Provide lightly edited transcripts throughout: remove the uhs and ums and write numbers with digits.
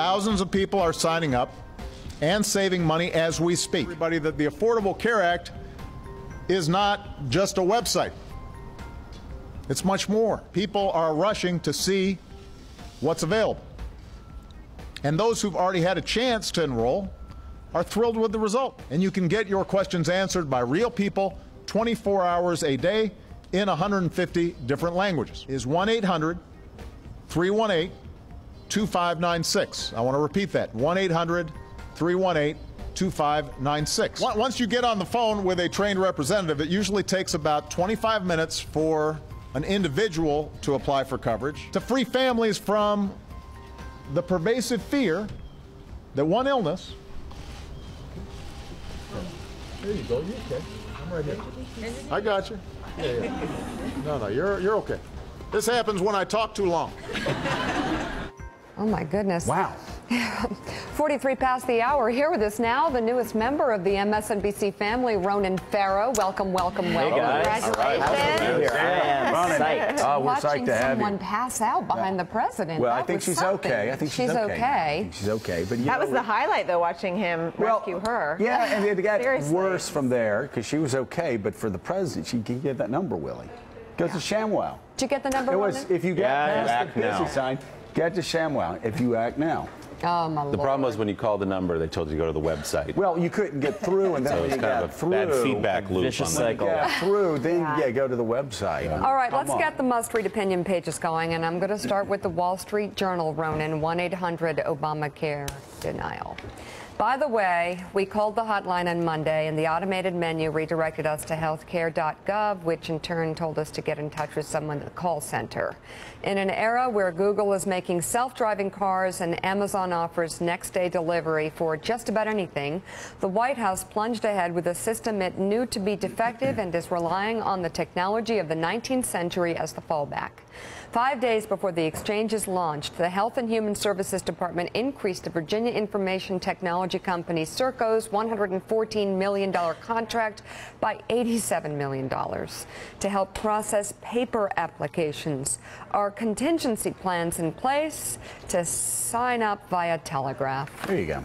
Thousands of people are signing up and saving money as we speak. Everybody, that the Affordable Care Act is not just a website. It's much more. People are rushing to see what's available. And those who've already had a chance to enroll are thrilled with the result. And you can get your questions answered by real people 24 hours a day in 150 different languages. Is 1-800-318-2596. I want to repeat that, 1-800-318-2596. Once you get on the phone with a trained representative, it usually takes about 25 minutes for an individual to apply for coverage, to free families from the pervasive fear that one illness. There you go. You okay? I'm right here. I got you. Yeah. No, you're okay. This happens when I talk too long. Oh my goodness. Wow. 43 past the hour. Here with us now, the newest member of the MSNBC family, Ronan Farrow. Welcome, welcome, welcome. Hey guys. Congratulations. We're Watching someone pass out behind the president. Well, I think she's okay. I think she's okay. She's okay. But that was the highlight, though, watching him rescue her. Yeah, and it got worse from there because she was okay. But for the president, she can get that number, Willie. Go to ShamWow. Did you get the number? It was if you get past the busy sign, get to ShamWow. If you act now. Oh, my Lord. The problem was when you called the number, they told you to go to the website. Well, you couldn't get through, and then so when it's you kind got of a through, bad feedback loop. Vicious cycle. Then go to the website. All right, let's get the must-read opinion pages going, and I'm going to start with the Wall Street Journal, Ronan, 1-800 Obamacare denial. By the way, we called the hotline on Monday, and the automated menu redirected us to healthcare.gov, which in turn told us to get in touch with someone at the call center. In an era where Google is making self-driving cars and Amazon offers next-day delivery for just about anything, the White House plunged ahead with a system it knew to be defective and is relying on the technology of the 19th century as the fallback. 5 days before the exchange is launched, the Health and Human Services Department increased the Virginia information technology company Serco's $114 million contract by $87 million to help process paper applications. Are contingency plans in place to sign up via telegraph? There you go.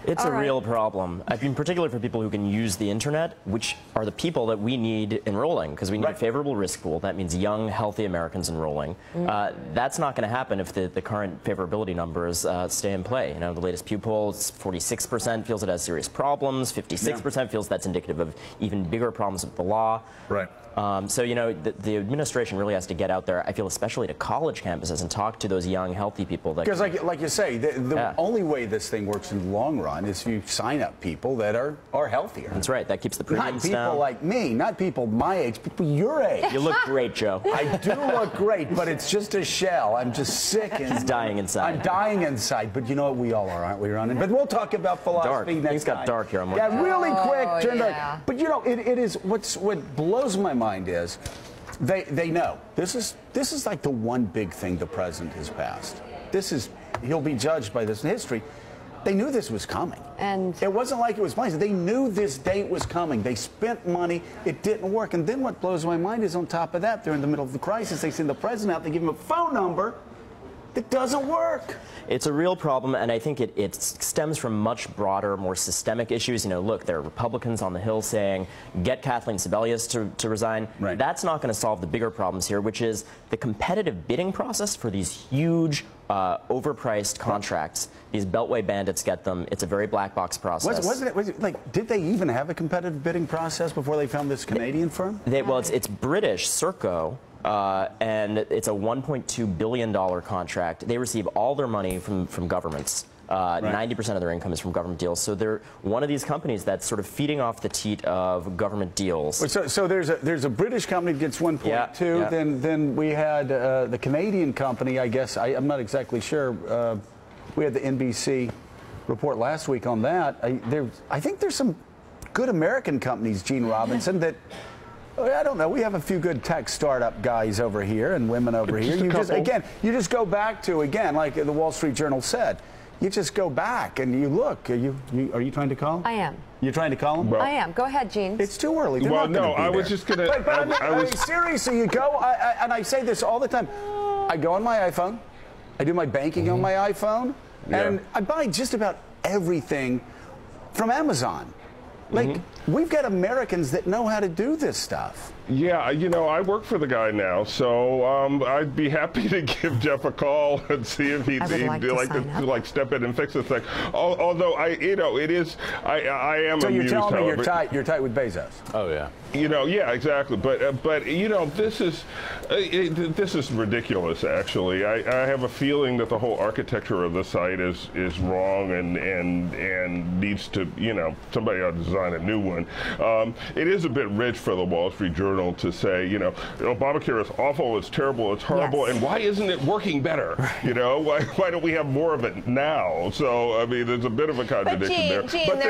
It's a real problem, in particular for people who can use the internet, which are the people that we need enrolling, because we need a favorable risk pool. That means young, healthy Americans enrolling. That's not going to happen if the current favorability numbers stay in play. You know, the latest Pew poll, 46% feels it has serious problems, 56% feels that's indicative of even bigger problems with the law. Right. So, you know, the administration really has to get out there, I feel, especially to college campuses and talk to those young, healthy people. Because like you say, the only way this thing works in the long run is if you sign up people that are healthier. That's right. That keeps the premiums down. Not people like me, not people my age, people your age. You look great, Joe. I do look great, but it's just a shell. I'm just sick. And he's dying inside. I'm dying inside. But you know what? We all are, aren't we, Ronan? But we'll talk about philosophy next time. Things got dark here. Really quick. Turn dark. But you know, it is what blows my mind is they know this is like the one big thing the president has passed. He'll be judged by this in history. They knew this was coming. And it wasn't like it was planned. They knew this date was coming. They spent money. It didn't work. And then what blows my mind is on top of that, they're in the middle of the crisis. They send the president out. They give him a phone number that doesn't work. It's a real problem, and I think it stems from much broader, more systemic issues. You know, look, there are Republicans on the Hill saying, get Kathleen Sebelius to resign. Right. That's not going to solve the bigger problems here, which is the competitive bidding process for these huge, overpriced contracts. These Beltway bandits get them. It's a very black box process. Was it like, did they even have a competitive bidding process before they found this Canadian firm? Well, it's British, Serco. And it's a $1.2 billion contract. They receive all their money from governments. 90% of their income is from government deals. So they're one of these companies that's sort of feeding off the teat of government deals. So there's a British company that gets 1.2. Then we had the Canadian company. I guess I'm not exactly sure. We had the NBC report last week on that. I think there's some good American companies, Gene Robinson, that. I don't know. We have a few good tech startup guys over here and women over here. You just go back to, like the Wall Street Journal said, you just go back and you look. Are you trying to call him? I am. You're trying to call him? I am. Go ahead, Gene. It's too early. Well, no, I was just going to... But seriously, you go, and I say this all the time. I go on my iPhone. I do my banking on my iPhone. And I buy just about everything from Amazon. Like, we've got Americans that know how to do this stuff. Yeah, you know, I work for the guy now, so I'd be happy to give Jeff a call and see if he'd like step in and fix the thing. Although I am. So you're amused, telling me however, you're tight with Bezos? Oh yeah. You know, yeah, exactly. But you know, this is ridiculous. Actually, I have a feeling that the whole architecture of the site is wrong and needs to, you know, somebody ought to design a new one. It is a bit rich for the Wall Street Journal to say, you know, Obamacare is awful, it's terrible, it's horrible, and why isn't it working better? You know, why don't we have more of it now? So I mean, there's a bit of a contradiction there.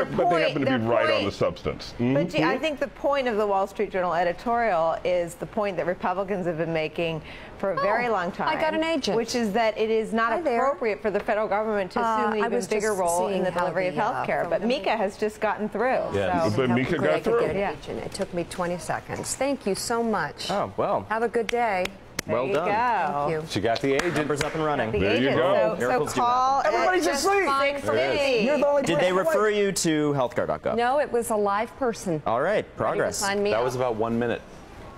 But they happen to be right on the substance. But Gene, I think the point of the Wall Street Journal editorial is the point that Republicans have been making for a very long time. I got an agent. Which is that it is not appropriate for the federal government to assume an even bigger role in the delivery of health care. But Mika has just gotten through. Yeah, so. but Mika got through. It took me 20 seconds. Thank you so much. Oh, well. Have a good day. Well done. Thank you. She got the agent. Numbers up and running. There you go. So call. Everybody's asleep. You're the only Did they refer you to healthcare.gov? No, it was a live person. All right, progress. Sign me That up. was about 1 minute,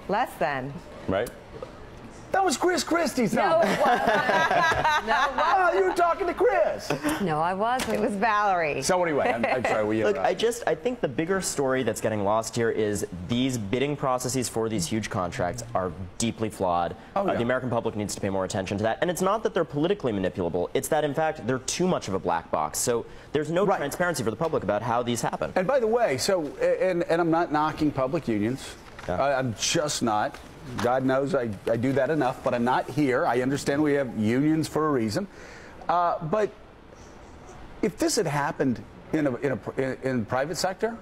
Less than. right? That was Chris Christie's No, number. it wasn't. Oh, you were talking to Chris. No, I wasn't. It was Valerie. So anyway, I'm sorry. Look, I think the bigger story that's getting lost here is these bidding processes for these huge contracts are deeply flawed. The American public needs to pay more attention to that. And it's not that they're politically manipulable. It's that, in fact, they're too much of a black box. So there's no transparency for the public about how these happen. And by the way, and I'm not knocking public unions. I'm just not. God knows I do that enough, but I'm not here. I understand we have unions for a reason. But if this had happened in the private sector,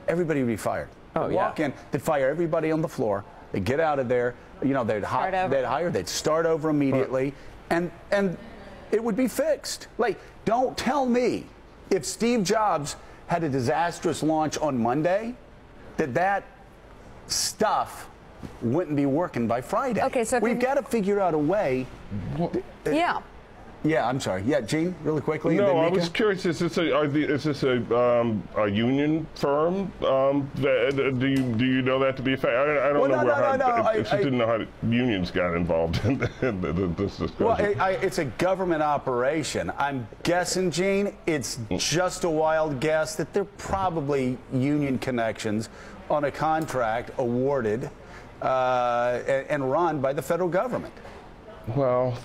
everybody would be fired. Oh, they'd walk in, they'd fire everybody on the floor, they'd get out of there, you know, they'd hire, they'd start over immediately, and it would be fixed. Like, don't tell me if Steve Jobs had a disastrous launch on Monday, that stuff wouldn't be working by Friday. Okay, so we've got to figure out a way. Yeah. Yeah, I'm sorry. Yeah, Gene, really quickly. No, I was curious. Is this a union firm? Do you know that to be a fact? I don't know how. I just didn't know how unions got involved in this discussion. Well, it's a government operation. I'm guessing, Gene, it's just a wild guess that there are probably union connections on a contract awarded and run by the federal government. Well,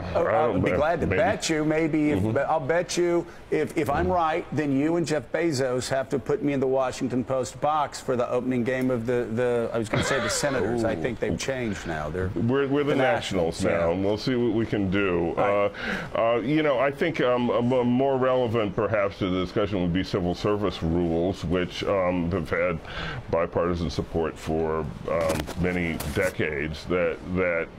I'll be glad to bet you. Maybe I'll bet you if I'm right, then you and Jeff Bezos have to put me in the Washington Post box for the opening game of the I was going to say the Senators. I think they've changed now. We're the Nationals now, and we'll see what we can do. You know, I think more relevant perhaps to the discussion would be civil service rules, which have had bipartisan support for many decades, that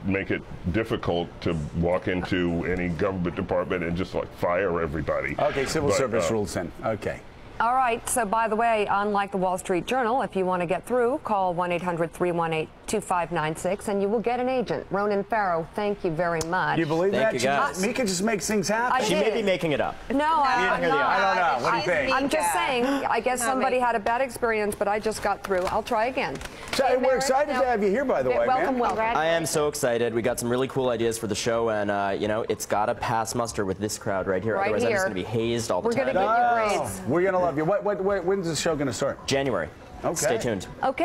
make it difficult to walk into any government department and just like fire everybody. Okay, civil service rules then. Okay. All right. So, by the way, unlike the Wall Street Journal, if you want to get through, call 1-800-318-2596, and you will get an agent. Ronan Farrow, thank you very much. Do you believe Thank that? you, guys. Mika just makes things happen. She may be making it up. No, I'm not. I don't know. What do you think? I'm just saying, I guess somebody had a bad experience, but I just got through. I'll try again. So, we're excited to have you here, by the way, welcome, man. I am so excited. We got some really cool ideas for the show, and you know, it's got to pass muster with this crowd right here. Otherwise, I'm just going to be hazed all the time. We're going to get you grades. We're going to love you. When's the show going to start? January. Okay. Stay tuned. Okay.